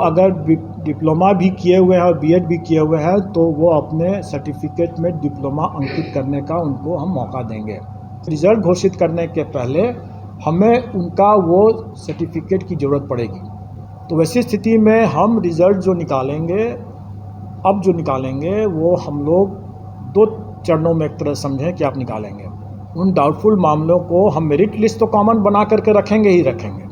अगर डिप्लोमा भी किए हुए हैं और बीएड भी किए हुए हैं तो वो अपने सर्टिफिकेट में डिप्लोमा अंकित करने का उनको हम मौका देंगे। रिज़ल्ट घोषित करने के पहले हमें उनका वो सर्टिफिकेट की ज़रूरत पड़ेगी। तो वैसी स्थिति में हम रिज़ल्ट जो निकालेंगे, अब जो निकालेंगे वो हम लोग 2 चरणों में एक तरह समझें कि आप निकालेंगे। उन डाउटफुल मामलों को हम मेरिट लिस्ट तो कॉमन बना करके रखेंगे ही रखेंगे,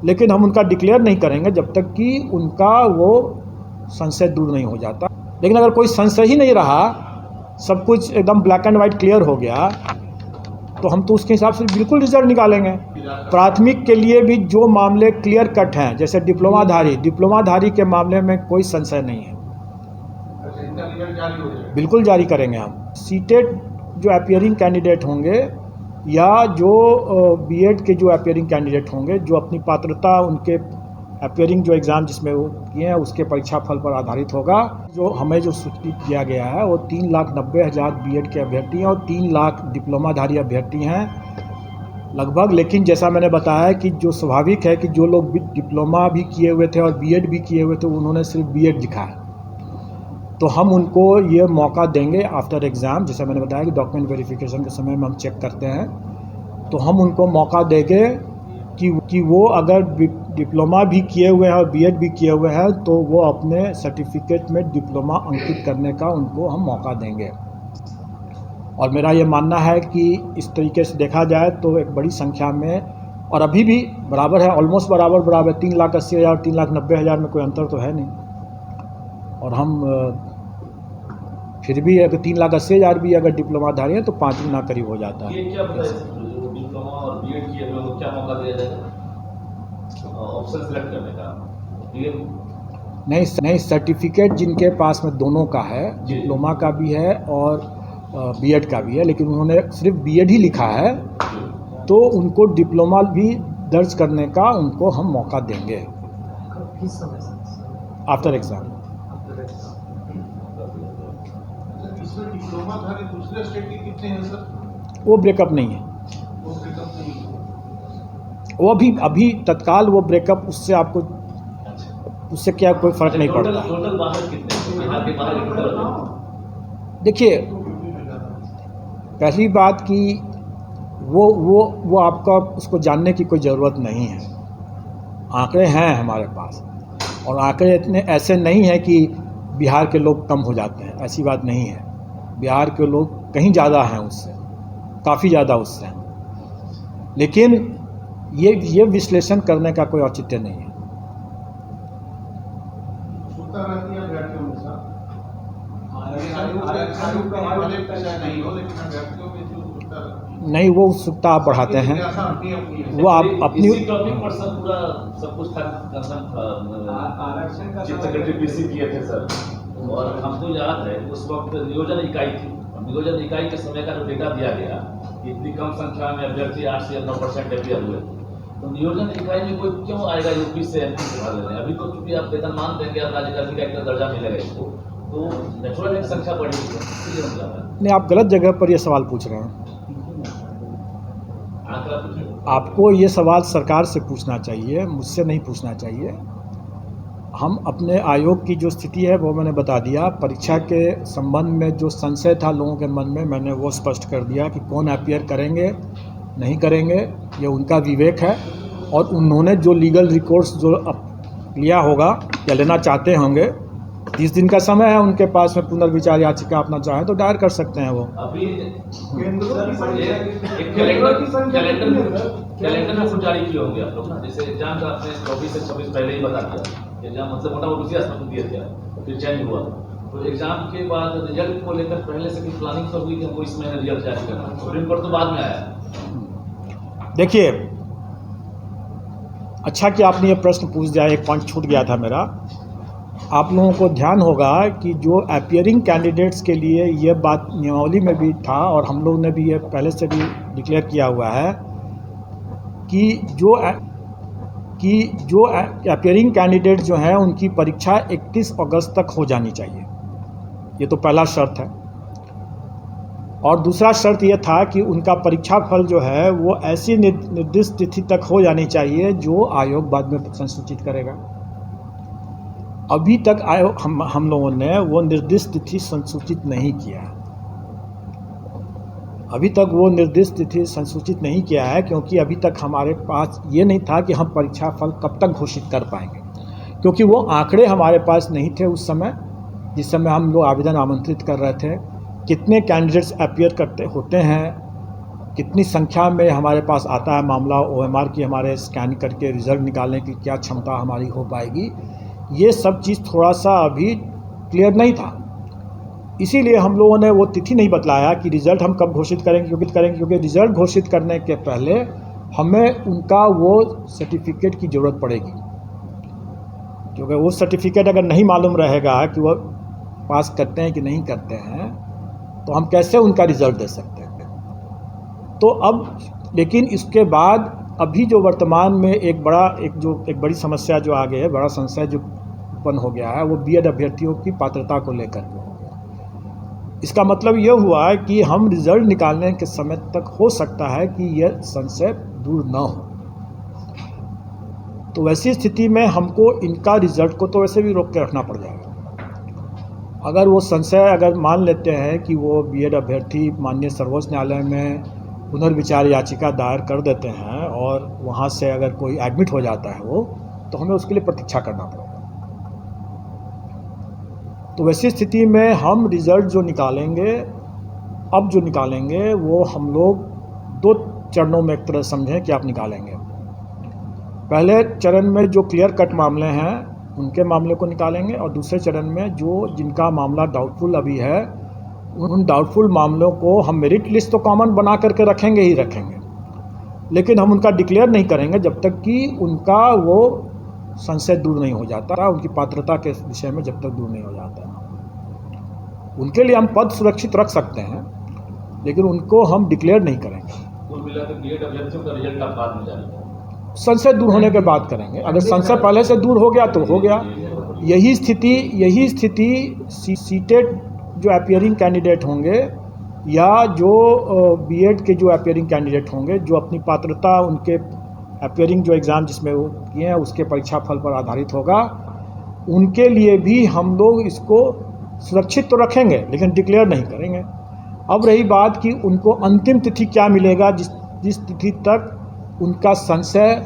लेकिन हम उनका डिक्लेयर नहीं करेंगे जब तक कि उनका वो संशय दूर नहीं हो जाता। लेकिन अगर कोई संशय ही नहीं रहा, सब कुछ एकदम ब्लैक एंड वाइट क्लियर हो गया, तो हम तो उसके हिसाब से बिल्कुल रिजल्ट निकालेंगे। प्राथमिक के लिए भी जो मामले क्लियर कट हैं, जैसे डिप्लोमाधारी के मामले में कोई संशय नहीं है, बिल्कुल जारी करेंगे हम। सीटेट जो अपीयरिंग कैंडिडेट होंगे या जो बीएड के जो अपीयरिंग कैंडिडेट होंगे, जो अपनी पात्रता उनके अपीयरिंग जो एग्ज़ाम जिसमें वो किए हैं उसके परीक्षा फल पर आधारित होगा। जो हमें जो सूचित किया गया है वो 3,90,000 बीएड के अभ्यर्थी हैं और 3 लाख डिप्लोमाधारी अभ्यर्थी हैं लगभग। लेकिन जैसा मैंने बताया कि जो स्वाभाविक है कि जो लोग डिप्लोमा भी किए हुए थे और बीएड भी किए हुए थे, उन्होंने सिर्फ बीएड लिखा है, तो हम उनको ये मौका देंगे आफ्टर एग्ज़ाम। जैसे मैंने बताया कि डॉक्यूमेंट वेरिफिकेशन के समय में हम चेक करते हैं, तो हम उनको मौका देंगे कि वो अगर डिप्लोमा भी किए हुए हैं और बीएड भी किए हुए हैं तो वो अपने सर्टिफिकेट में डिप्लोमा अंकित करने का उनको हम मौका देंगे। और मेरा ये मानना है कि इस तरीके से देखा जाए तो एक बड़ी संख्या में, और अभी भी बराबर है, ऑलमोस्ट बराबर 3,80,000 3,90,000 में कोई अंतर तो है नहीं। और हम फिर भी अगर 3,80,000 भी अगर डिप्लोमाधारी हैं तो 5 गुना करीब हो जाता है। ये क्या जो डिप्लोमा और बीएड किए हुए लोग क्या मौका दिया जाएगा ऑप्शन सेलेक्ट करने का? नहीं, सर्टिफिकेट जिनके पास में दोनों का है, डिप्लोमा का भी है और बीएड का भी है, लेकिन उन्होंने सिर्फ बीएड ही लिखा है, तो उनको डिप्लोमा भी दर्ज करने का उनको हम मौका देंगे आफ्टर एग्ज़ाम। इसमें डिप्लोमाधारी दूसरे स्टेट के कितने हैं सर? वो ब्रेकअप नहीं है, वो अभी तत्काल वो ब्रेकअप उससे आपको उससे क्या कोई फर्क नहीं पड़ता। टोटल बाहर कितने बिहार के बाहर? देखिए, पहली बात कि वो आपका उसको जानने की कोई ज़रूरत नहीं है। आंकड़े हैं हमारे पास, और आंकड़े इतने ऐसे नहीं हैं कि बिहार के लोग कम हो जाते हैं, ऐसी बात नहीं है। बिहार के लोग कहीं ज़्यादा हैं उससे, काफ़ी ज़्यादा उससे हैं, लेकिन ये विश्लेषण करने का कोई औचित्य नहीं है। नहीं, वो उत्सुकता आप बढ़ाते हैं, वो आप अपनी टॉपिक पर सर पूरा सब कुछ था। चीफ सेक्रेटरी पीसी किए थे सर, और हमको याद है उस वक्त नियोजन इकाई थी। नियोजन इकाई के समय का जो डेटा दिया गया कि इतनी कम संख्या में अभ्यर्थी 8 से 9% अपियर हुए, तो नियोजन इकाई में कोई क्यों आएगा यूपी से एमपी से भाग लेने? अभी तो चूंकि आप वेतनमान देंगे, आप राज्यकर्मी का एक दर्जा मिलेगा इसको, तो नेचुरल एक संख्या बढ़ी है, इसलिए हम जा रहे हैं। नहीं, आप गलत जगह पर ये सवाल पूछ रहे हैं। आपको ये सवाल सरकार से पूछना चाहिए, मुझसे नहीं पूछना चाहिए। हम अपने आयोग की जो स्थिति है वो मैंने बता दिया। परीक्षा के संबंध में जो संशय था लोगों के मन में, मैंने वो स्पष्ट कर दिया कि कौन अपीयर करेंगे नहीं करेंगे ये उनका विवेक है, और उन्होंने जो लीगल रिकोर्स जो लिया होगा या लेना चाहते होंगे, 30 दिन का समय है उनके पास में पुनर्विचार याचिका अपना चाहे तो दायर कर सकते हैं। वो अभी कैलेंडर में जारी किए होंगे आप लोग, जैसे एग्जाम का आपने 24 से 26 पहले ही बता दिया, एग्जाम मतलब मोटा मोटी उसी आसपास दिया गया, फिर चेंज हुआ, तो एग्जाम के बाद रिजल्ट को लेकर पहले से कुछ प्लानिंग तो हुई कि हमको इस महीने रिजल्ट जारी करना, सुप्रीम कोर्ट तो बाद में आया। देखिए, अच्छा कि आपने ये प्रश्न पूछ दिया, एक पॉइंट छूट गया था मेरा। आप लोगों को ध्यान होगा कि जो अपीयरिंग कैंडिडेट्स के लिए ये बात नियमावली में भी था, और हम लोग ने भी ये पहले से भी डिक्लेयर किया हुआ है कि जो अपीयरिंग कैंडिडेट जो हैं उनकी परीक्षा 31 अगस्त तक हो जानी चाहिए। ये तो पहला शर्त है। और दूसरा शर्त ये था कि उनका परीक्षा फल जो है वो ऐसी निर्दिष्ट तिथि तक हो जानी चाहिए जो आयोग बाद में संसूचित करेगा। अभी तक हम लोगों ने वो निर्दिष्ट तिथि संसूचित नहीं किया है। अभी तक वो निर्दिष्ट तिथि संसूचित नहीं किया है क्योंकि अभी तक हमारे पास ये नहीं था कि हम परीक्षा फल कब तक घोषित कर पाएंगे, क्योंकि वो आंकड़े हमारे पास नहीं थे उस समय जिस समय हम लोग आवेदन आमंत्रित कर रहे थे। कितने कैंडिडेट्स अपीयर होते हैं, कितनी संख्या में हमारे पास आता है मामला, OMR की हमारे स्कैन करके रिजल्ट निकालने की क्या क्षमता हमारी हो पाएगी, ये सब चीज़ थोड़ा सा अभी क्लियर नहीं था। इसीलिए हम लोगों ने वो तिथि नहीं बतलाया कि रिज़ल्ट हम कब घोषित करेंगे, क्योंकि रिज़ल्ट घोषित करने के पहले हमें उनका वो सर्टिफिकेट की ज़रूरत पड़ेगी। क्योंकि वो सर्टिफिकेट अगर नहीं मालूम रहेगा कि वो पास करते हैं कि नहीं करते हैं, तो हम कैसे उनका रिज़ल्ट दे सकते हैं। तो अब लेकिन इसके बाद अभी जो वर्तमान में एक बड़ी समस्या जो आ गई है, बड़ा संशय जो उत्पन्न हो गया है, वो B.Ed अभ्यर्थियों की पात्रता को लेकर के हो गया। इसका मतलब ये हुआ है कि हम रिजल्ट निकालने के समय तक हो सकता है कि यह संशय दूर न हो। तो वैसी स्थिति में हमको इनका रिजल्ट को तो वैसे भी रोक के रखना पड़ जाएगा। अगर वो संशय अगर मान लेते हैं कि वो B.Ed अभ्यर्थी माननीय सर्वोच्च न्यायालय में पुनर्विचार याचिका दायर कर देते हैं और वहाँ से अगर कोई एडमिट हो जाता है वो, तो हमें उसके लिए प्रतीक्षा करना पड़ेगा। तो वैसी स्थिति में हम रिज़ल्ट जो निकालेंगे वो हम लोग 2 चरणों में एक तरह समझें कि आप निकालेंगे। पहले चरण में जो क्लियर कट मामले हैं उनके मामले को निकालेंगे, और दूसरे चरण में जिनका मामला डाउटफुल अभी है, उन डाउटफुल मामलों को हम मेरिट लिस्ट तो कॉमन बना करके रखेंगे ही रखेंगे, लेकिन हम उनका डिक्लेयर नहीं करेंगे जब तक कि उनका वो संशय दूर नहीं हो जाता, उनकी पात्रता के विषय में जब तक दूर नहीं हो जाता। उनके लिए हम पद सुरक्षित रख सकते हैं, लेकिन उनको हम डिक्लेयर नहीं करेंगे। कुल मिलाकर B.Ed अभ्यर्थियों का रिजल्ट आप बाद में जानेंगे, संशय दूर होने के बाद करेंगे। अगर संशय पहले से दूर हो गया तो हो गया। यही स्थिति सीटेड जो अपीयरिंग कैंडिडेट होंगे या जो B.Ed के जो अपीयरिंग कैंडिडेट होंगे, जो अपनी पात्रता उनके अपीयरिंग जो एग्ज़ाम जिसमें वो किए हैं उसके परीक्षा फल पर आधारित होगा, उनके लिए भी हम लोग इसको सुरक्षित तो रखेंगे लेकिन डिक्लेयर नहीं करेंगे। अब रही बात कि उनको अंतिम तिथि क्या मिलेगा, जिस तिथि तक उनका संशय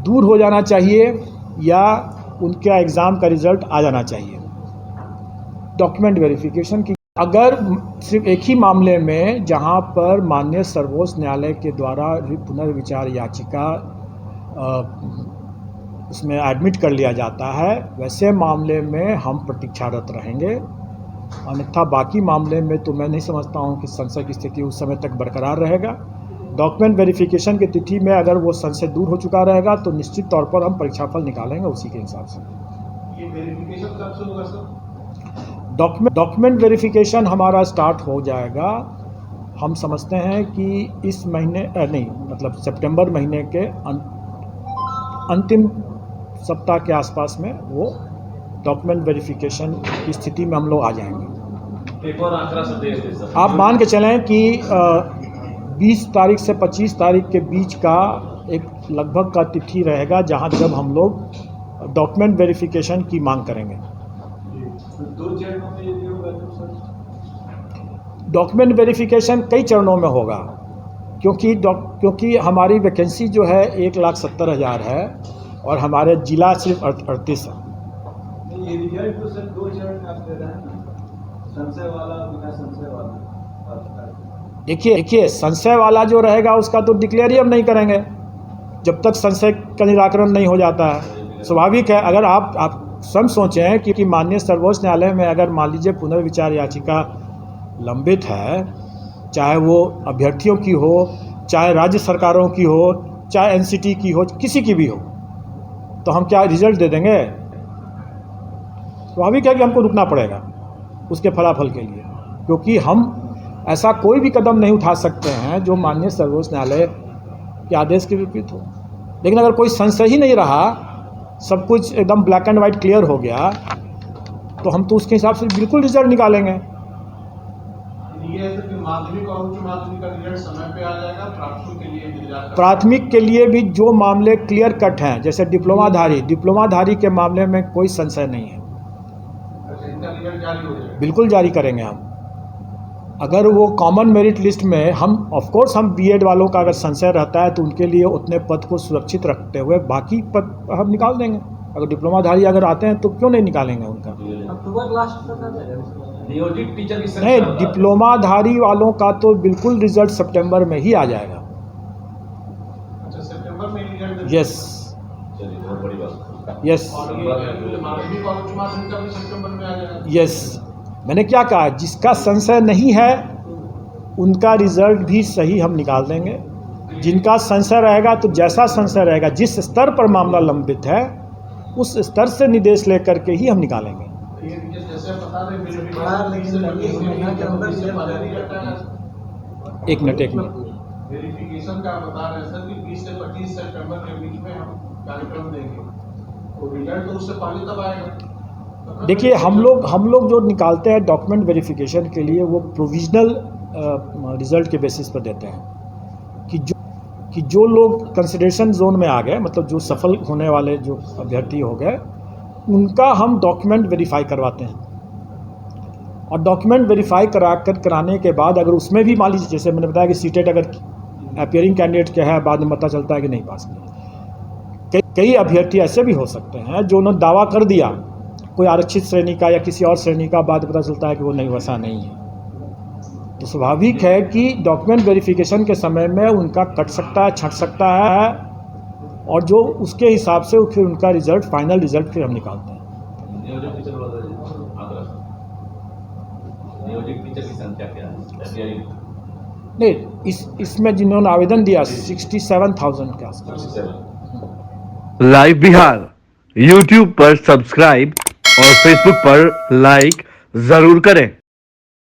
दूर हो जाना चाहिए या उनका एग्ज़ाम का रिज़ल्ट आ जाना चाहिए। डॉक्यूमेंट वेरिफिकेशन की अगर सिर्फ एक ही मामले में जहां पर माननीय सर्वोच्च न्यायालय के द्वारा पुनर्विचार याचिका उसमें एडमिट कर लिया जाता है, वैसे मामले में हम प्रतीक्षारत रहेंगे। अन्यथा बाकी मामले में तो मैं नहीं समझता हूं कि संशय की स्थिति उस समय तक बरकरार रहेगा। डॉक्यूमेंट वेरिफिकेशन की तिथि में अगर वो संशय दूर हो चुका रहेगा तो निश्चित तौर पर हम परीक्षाफल निकालेंगे उसी के हिसाब से। ये वेरिफिकेशन कब से होगा सर? डॉक्यूमेंट वेरिफिकेशन हमारा स्टार्ट हो जाएगा, हम समझते हैं कि इस महीने मतलब सितंबर महीने के अंतिम सप्ताह के आसपास में वो डॉक्यूमेंट वेरिफिकेशन की स्थिति में हम लोग आ जाएंगे। एक और आंकड़ा से देख लें सर, आप मान के चलें कि 20 तारीख से 25 तारीख के बीच का एक लगभग का तिथि रहेगा जब हम लोग डॉक्यूमेंट वेरिफिकेशन की मांग करेंगे। 2 चरणों में यदि होगा तो सर? डॉक्यूमेंट वेरिफिकेशन कई चरणों में होगा, क्योंकि हमारी वैकेंसी जो है 1,70,000 है और हमारे जिला सिर्फ 38 है। ये रिजल्ट तो सर 2 चरण में आप दे रहे हैं ना, संशय वाला बिना संशय वाला। देखिए संशय वाला जो रहेगा उसका तो डिक्लेयर ही हम नहीं करेंगे जब तक संशय का निराकरण नहीं हो जाता है। स्वाभाविक है, अगर आप स्वयं सोचें कि माननीय सर्वोच्च न्यायालय में अगर मान लीजिए पुनर्विचार याचिका लंबित है, चाहे वो अभ्यर्थियों की हो, चाहे राज्य सरकारों की हो, चाहे NCT की हो, किसी की भी हो, तो हम क्या रिजल्ट दे देंगे? स्वाभाविक है कि हमको रुकना पड़ेगा उसके फलाफल के लिए, क्योंकि हम ऐसा कोई भी कदम नहीं उठा सकते हैं जो माननीय सर्वोच्च न्यायालय के आदेश के विपरीत हो। लेकिन अगर कोई संशय ही नहीं रहा, सब कुछ एकदम ब्लैक एंड वाइट क्लियर हो गया, तो हम तो उसके हिसाब से बिल्कुल रिजल्ट निकालेंगे। ये है कि माध्यमिक और उच्च माध्यमिक का रिजल्ट समय पे आ जाएगा। प्राथमिक के लिए भी जो मामले क्लियर कट हैं, जैसे डिप्लोमाधारी के मामले में कोई संशय नहीं है। रिजल्ट जारी हो जाएगा? बिल्कुल जारी करेंगे हम। अगर वो कॉमन मेरिट लिस्ट में हम ऑफ कोर्स हम बीएड वालों का अगर संशय रहता है तो उनके लिए उतने पद को सुरक्षित रखते हुए बाकी पद हम निकाल देंगे। अगर डिप्लोमाधारी अगर आते हैं तो क्यों नहीं निकालेंगे उनका? अक्टूबर लास्ट तक आ जाएगा। नियोजित टीचर की संख्या नहीं, बता- डिप्लोमाधारी वालों का तो बिल्कुल रिजल्ट सितंबर में ही आ जाएगा। अच्छा, सितंबर में रिजल्ट? यस चलिए, बहुत बड़ी बात। यस और ये माध्यमिक और उच्च माध्यमिक का भी सितंबर में आ जाएगा? यस, मैंने क्या कहा, जिसका संशय नहीं है उनका रिजल्ट भी सही हम निकाल देंगे। जिनका संशय रहेगा तो जैसा संशय रहेगा, जिस स्तर पर मामला लंबित है उस स्तर से निर्देश लेकर के ही हम निकालेंगे। ये जैसे बता रहे हाँ, लेकिन ये महीना के अंदर ये जारी करता है। एक मिनट वेरिफिकेशन का बता रहे हैं सर कि 20 से 25 सितंबर के बीच में हम कार्यक्रम देंगे, तो रिजल्ट तो उससे पहले तब आएगा। देखिए, हम लोग जो निकालते हैं डॉक्यूमेंट वेरिफिकेशन के लिए वो प्रोविजनल रिजल्ट के बेसिस पर देते हैं कि जो लोग कंसिडरेशन जोन में आ गए, मतलब जो सफल होने वाले जो अभ्यर्थी हो गए, उनका हम डॉक्यूमेंट वेरीफाई करवाते हैं। और डॉक्यूमेंट वेरीफाई कराने के बाद अगर उसमें भी मान लीजिए, जैसे मैंने बताया कि सीटेट अगर अपियरिंग कैंडिडेट क्या है, बाद में पता चलता है कि नहीं पास किया। कई अभ्यर्थी ऐसे भी हो सकते हैं जो उन्होंने दावा कर दिया कोई आरक्षित श्रेणी का या किसी और श्रेणी का, बाद पता चलता है कि वो नहीं, वैसा नहीं है। तो स्वाभाविक है कि डॉक्यूमेंट वेरिफिकेशन के समय में उनका कट सकता है, छट सकता है, और जो उसके हिसाब से फिर उनका रिजल्ट, फाइनल रिजल्ट फिर हम निकालते हैं। नियोजित टीचर बता दीजिए, आगरा। नियोजित टीचर की संख्या क्या है? नहीं, इसमें जिन्होंने आवेदन दिया 67,000 के आसपास। लाइव बिहार यूट्यूब पर सब्सक्राइब और फेसबुक पर लाइक जरूर करें।